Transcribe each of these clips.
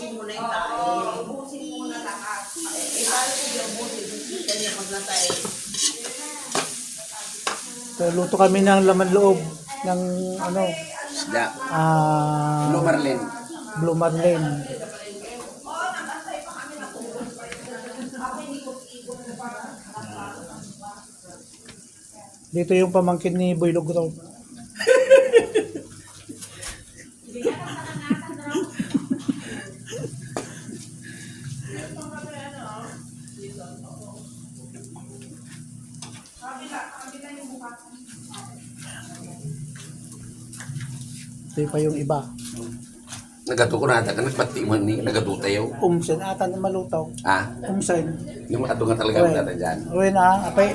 ubusin mo na yung tayo. Ubusin mo na lahat. Paano yung ubusin? Kanya pag natay. So, luto kami ng laman loob ng ano, Isda. Blue Marlin. Blue Marlin. Dito yung pamangkin ni Boy Lugro. Ito pa yung iba. Nagato ko na ata, nagpati mo ni, nagato tayo. Umsen ata na malutaw. Ah, Umsen. yung mga nga talaga ang datan dyan. Uy na, apay.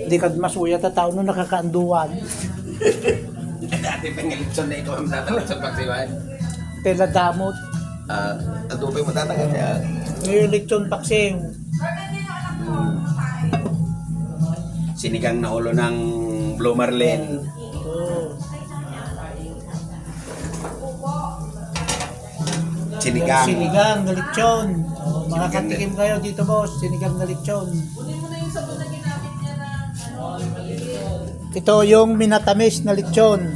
Di ka masuya ta tao no nakakaanduan. Dati pangilitson na ikaw ang tatalitson pagsiwan. Tela damot. Ang tupay mo tatagal siya. Ngayon lechon paksiw. Sinigang na ulo ng Blue Marlin. Oh. Sinigang na lechon. Oh, makakatikim kayo dito boss. Sinigang na lechon. Ito yung minatamis na lechon.